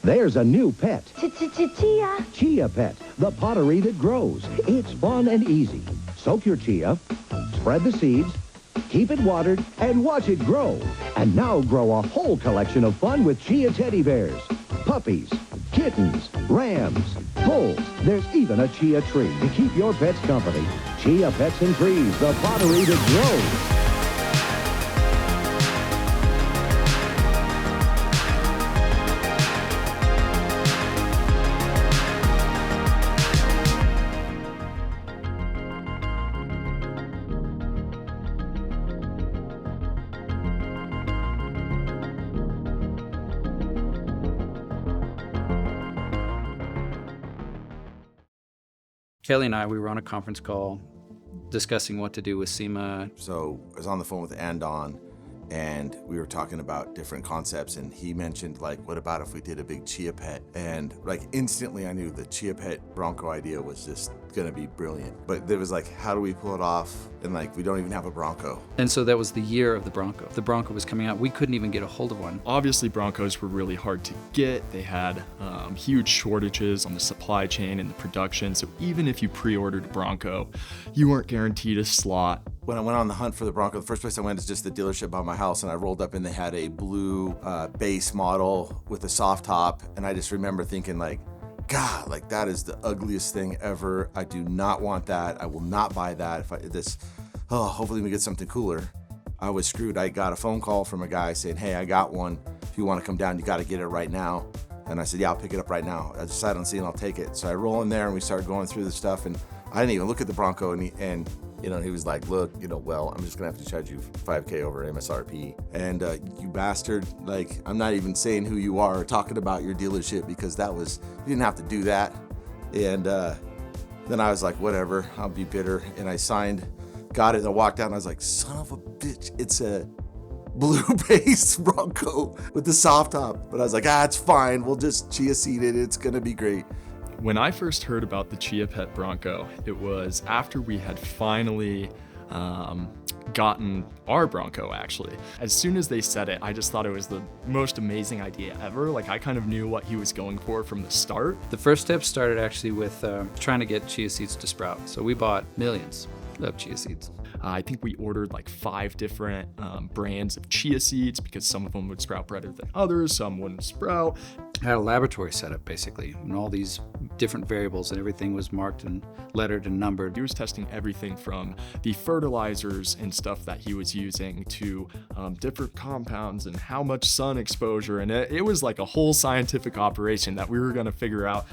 There's a new pet. Chia. Chia Pet, the pottery that grows. It's fun and easy. Soak your chia, spread the seeds, keep it watered, and watch it grow. And now grow a whole collection of fun with Chia teddy bears, puppies, kittens, rams, bulls. There's even a chia tree to keep your pets company. Chia Pets and Trees, the pottery that grows. Kelly and I, we were on a conference call discussing what to do with SEMA. So I was on the phone with Andon, and we were talking about different concepts, and he mentioned, like, what about if we did a big Chia Pet? And like instantly I knew the Chia Pet Bronco idea was just gonna be brilliant. But there was like, how do we pull it off? And like, we don't even have a Bronco. And so that was the year of the Bronco. The Bronco was coming out. We couldn't even get a hold of one. Obviously, Broncos were really hard to get. They had huge shortages on the supply chain and the production. So even if you pre-ordered a Bronco, you weren't guaranteed a slot. When I went on the hunt for the Bronco, the first place I went is just the dealership by my house, and I rolled up and they had a blue base model with a soft top. And I just remember thinking, like, God, like, that is the ugliest thing ever. I do not want that. I will not buy that. Hopefully we get something cooler. I was screwed. I got a phone call from a guy saying, hey, I got one. If you want to come down, you got to get it right now. And I said, yeah, I'll pick it up right now. I decided on seeing, I'll take it. So I roll in there and we started going through the stuff, and I didn't even look at the Bronco, and he was like, look, well, I'm just gonna have to charge you $5K over MSRP. And you bastard, like, I'm not even saying who you are or talking about your dealership, because you didn't have to do that. And then I was like, whatever, I'll be bitter. And I signed, got it, and I walked out, and I was like, son of a bitch, it's a blue base Bronco with the soft top. But I was like, it's fine, we'll just chia seed it, it's gonna be great. When I first heard about the Chia Pet Bronco, it was after we had finally gotten our Bronco, actually. As soon as they said it, I just thought it was the most amazing idea ever. Like, I kind of knew what he was going for from the start. The first step started actually with trying to get chia seeds to sprout. So we bought millions of chia seeds. I think we ordered like 5 different brands of chia seeds, because some of them would sprout better than others, some wouldn't sprout. I had a laboratory set up, basically, and all these different variables, and everything was marked and lettered and numbered. He was testing everything from the fertilizers and stuff that he was using to different compounds and how much sun exposure, and it was like a whole scientific operation that we were gonna figure out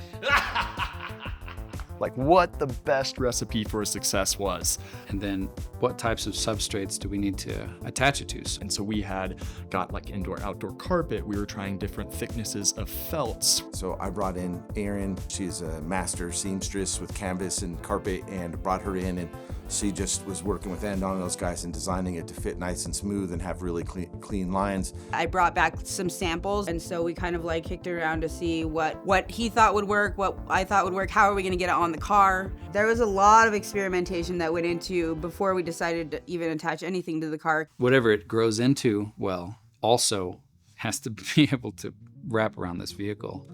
like what the best recipe for success was. And then what types of substrates do we need to attach it to? And so we had got like indoor-outdoor carpet. We were trying different thicknesses of felts. So I brought in Erin. She's a master seamstress with canvas and carpet, and brought her in, and she just was working with Andon and those guys and designing it to fit nice and smooth and have really clean lines. I brought back some samples, and so we kind of like kicked it around to see what he thought would work, what I thought would work, how are we gonna get it on the car. There was a lot of experimentation that went into before we decided to even attach anything to the car. Whatever it grows into, well, also has to be able to wrap around this vehicle.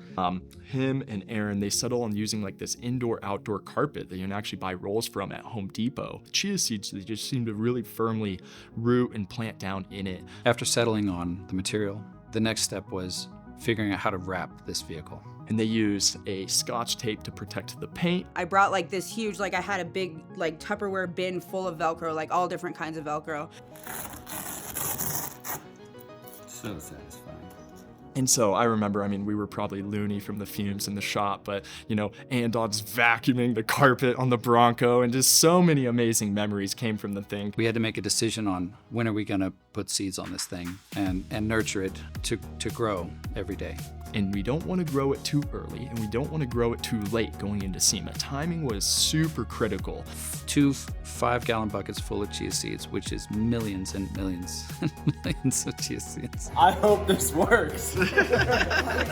Him and Erin, they settle on using like this indoor-outdoor carpet that you can actually buy rolls from at Home Depot. The chia seeds, they just seem to really firmly root and plant down in it. After settling on the material, the next step was figuring out how to wrap this vehicle. And they used a Scotch tape to protect the paint. I brought like this huge, like I had a big like Tupperware bin full of Velcro, like all different kinds of Velcro. So satisfying. And so I remember, we were probably loony from the fumes in the shop, but Andon's vacuuming the carpet on the Bronco, and just so many amazing memories came from the thing. We had to make a decision on when are we gonna put seeds on this thing and nurture it to grow every day. And we don't want to grow it too early, and we don't want to grow it too late going into SEMA. Timing was super critical. 2 5-gallon buckets full of chia seeds, which is millions and millions and millions of chia seeds. I hope this works.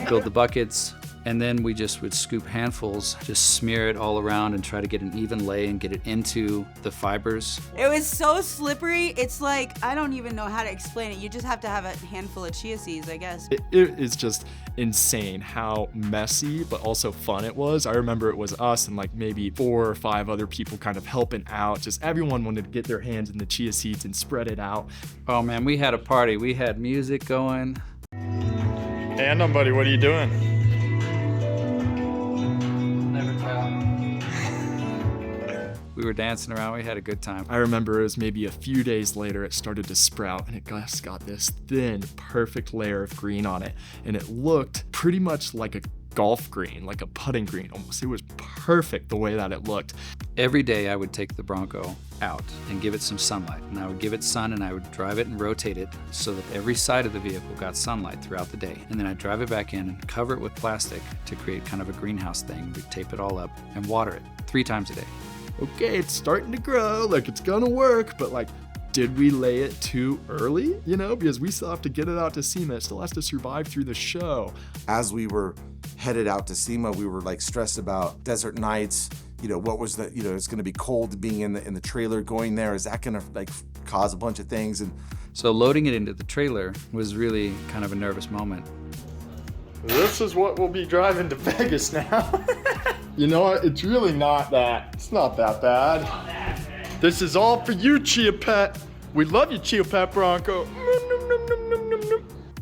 Build the buckets, And then we just would scoop handfuls, just smear it all around and try to get an even lay and get it into the fibers. It was so slippery. It's like, I don't even know how to explain it. You just have to have a handful of chia seeds, I guess. It is just insane how messy but also fun it was. I remember it was us and like maybe 4 or 5 other people kind of helping out. Just everyone wanted to get their hands in the chia seeds and spread it out. Oh man, we had a party. We had music going. Hey, Andon, buddy, what are you doing? Never tell. We were dancing around. We had a good time. I remember it was maybe a few days later, it started to sprout and it just got this thin, perfect layer of green on it. And it looked pretty much like a golf green, like a putting green almost. It was perfect the way that it looked. Every day I would take the Bronco out and give it some sunlight. And I would give it sun and I would drive it and rotate it so that every side of the vehicle got sunlight throughout the day. And then I'd drive it back in and cover it with plastic to create kind of a greenhouse thing. We'd tape it all up and water it 3 times a day. Okay, it's starting to grow, like it's gonna work, but like, did we lay it too early? You know, because we still have to get it out to SEMA. It still has to survive through the show. As we were headed out to SEMA, we were like stressed about desert nights. You know, what was the, you know, it's gonna be cold being in the trailer going there. Is that gonna like cause a bunch of things? And so loading it into the trailer was really kind of a nervous moment. This is what we'll be driving to Vegas now. You know what? It's really not that. It's not that bad. This is all for you, Chia Pet. We love you, Chia Pet Bronco.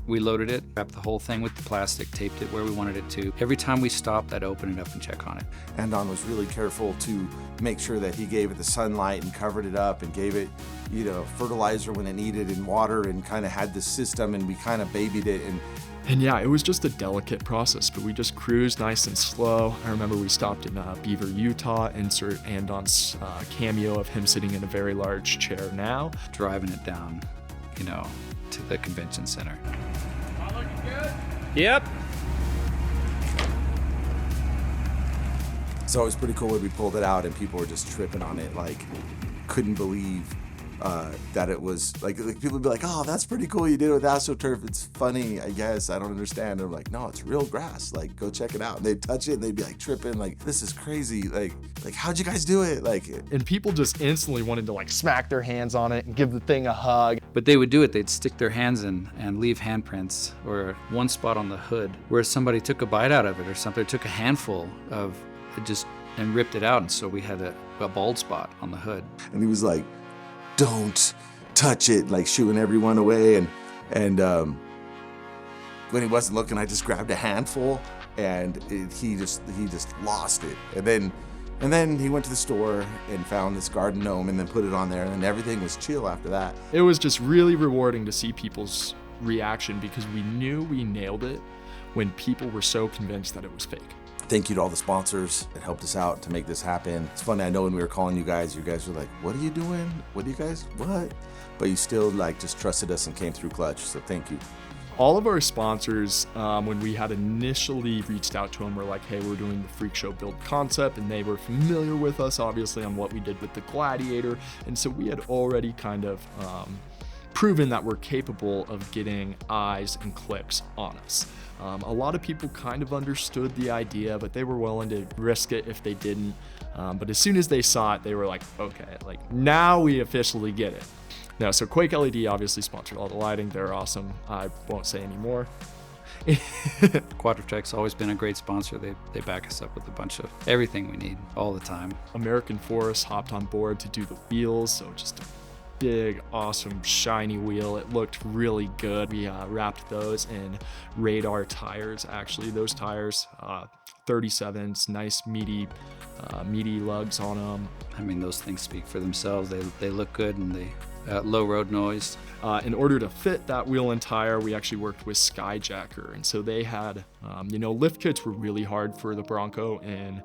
We loaded it, wrapped the whole thing with the plastic, taped it where we wanted it to. Every time we stopped, I'd open it up and check on it. Andon was really careful to make sure that he gave it the sunlight and covered it up and gave it, you know, fertilizer when it needed and water, and kind of had this system, and we kind of babied it. And yeah, it was just a delicate process, but we just cruised nice and slow. I remember we stopped in Beaver, Utah, insert Andon's cameo of him sitting in a very large chair now. Driving it down, you know, to the convention center. All looking good? Yep. So it was pretty cool when we pulled it out and people were just tripping on it, like couldn't believe that it was like people would be like, oh, that's pretty cool, you did it with AstroTurf, it's funny, I guess, I don't understand. And I'm like, no, it's real grass, like go check it out. And they'd touch it and they'd be like tripping, like this is crazy, like how'd you guys do it? Like, and people just instantly wanted to like smack their hands on it and give the thing a hug. But they would do it, they'd stick their hands in and leave handprints, or one spot on the hood where somebody took a bite out of it or something, took a handful of it just and ripped it out, and so we had a bald spot on the hood. And he was like, don't touch it, like shooing everyone away. And when he wasn't looking, I just grabbed a handful, and he just lost it. And then he went to the store and found this garden gnome and then put it on there, and then everything was chill after that. It was just really rewarding to see people's reaction, because we knew we nailed it when people were so convinced that it was fake. Thank you to all the sponsors that helped us out to make this happen. It's funny, I know when we were calling you guys were like, what are you doing? What? But you still like just trusted us and came through clutch, so thank you. All of our sponsors, when we had initially reached out to them, were like, hey, we're doing the Freak Show Build concept, and they were familiar with us, obviously, on what we did with the Gladiator, and so we had already kind of proven that we're capable of getting eyes and clicks on us. A lot of people kind of understood the idea, but they were willing to risk it if they didn't. But as soon as they saw it, they were like, okay, like now we officially get it. Now, so Quake LED obviously sponsored all the lighting. They're awesome. I won't say any more. Quadratech's always been a great sponsor. They back us up with a bunch of everything we need all the time. American Forest hopped on board to do the wheels, so just a big, awesome, shiny wheel. It looked really good. We wrapped those in Radar tires, actually. Those tires, 37s, nice meaty lugs on them. I mean, those things speak for themselves. They look good, and they low road noise. In order to fit that wheel and tire, we actually worked with Skyjacker, and so they had, lift kits were really hard for the Bronco in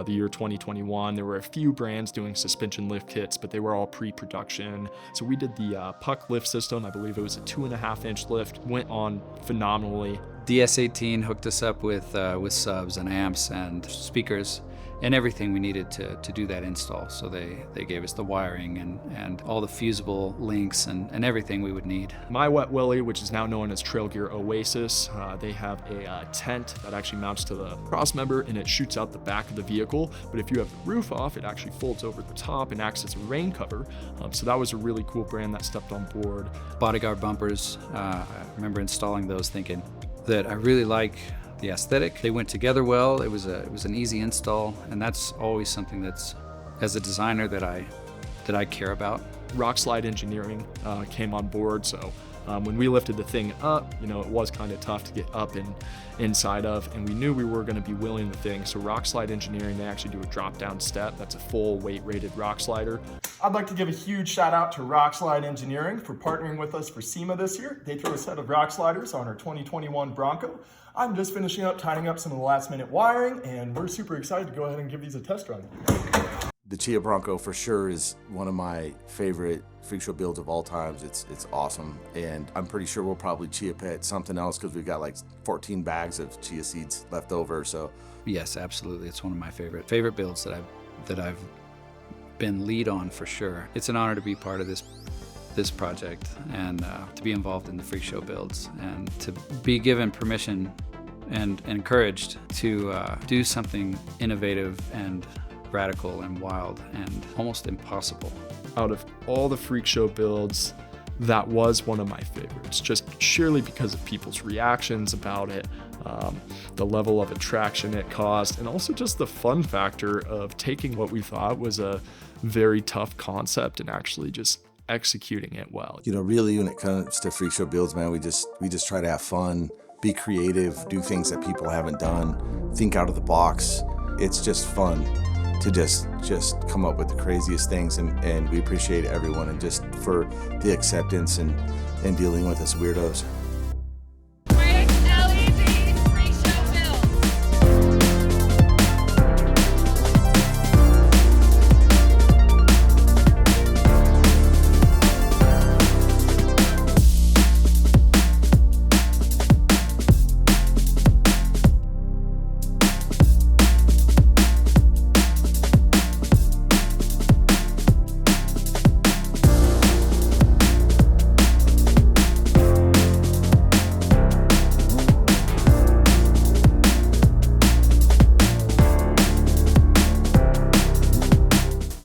the year 2021. There were a few brands doing suspension lift kits, but they were all pre-production. So we did the puck lift system. I believe it was a 2.5-inch lift. Went on phenomenally. DS18 hooked us up with subs and amps and speakers, and everything we needed to do that install. So they gave us the wiring and all the fusible links and everything we would need. My Wet Willy, which is now known as Trail Gear Oasis, they have a tent that actually mounts to the cross member and it shoots out the back of the vehicle. But if you have the roof off, it actually folds over the top and acts as a rain cover. So that was a really cool brand that stepped on board. Bodyguard bumpers, I remember installing those thinking that I really like the aesthetic. They went together well. It was an easy install, and that's always something that's, as a designer, that I care about. Rock Slide Engineering came on board, so when we lifted the thing up, it was kind of tough to get up and inside of, and we knew we were going to be wheeling the thing. So Rock Slide Engineering, they actually do a drop-down step. That's a full weight-rated rock slider. I'd like to give a huge shout out to Rock Slide Engineering for partnering with us for SEMA this year. They threw a set of rock sliders on our 2021 Bronco. I'm just finishing up tidying up some of the last minute wiring, and we're super excited to go ahead and give these a test run. The Chia Bronco for sure is one of my favorite freak show builds of all times. It's awesome, and I'm pretty sure we'll probably Chia pet something else because we've got like 14 bags of chia seeds left over. So yes, absolutely, it's one of my favorite builds that I've been lead on for sure. It's an honor to be part of this project and to be involved in the freak show builds and to be given permission and encouraged to do something innovative and radical and wild and almost impossible. Out of all the freak show builds, that was one of my favorites, just sheerly because of people's reactions about it, the level of attraction it caused, and also just the fun factor of taking what we thought was a very tough concept and actually just executing it well. Really, when it comes to freak show builds, man, we just try to have fun, be creative, do things that people haven't done, think out of the box. It's just fun to just come up with the craziest things, and we appreciate everyone and just for the acceptance and dealing with us weirdos.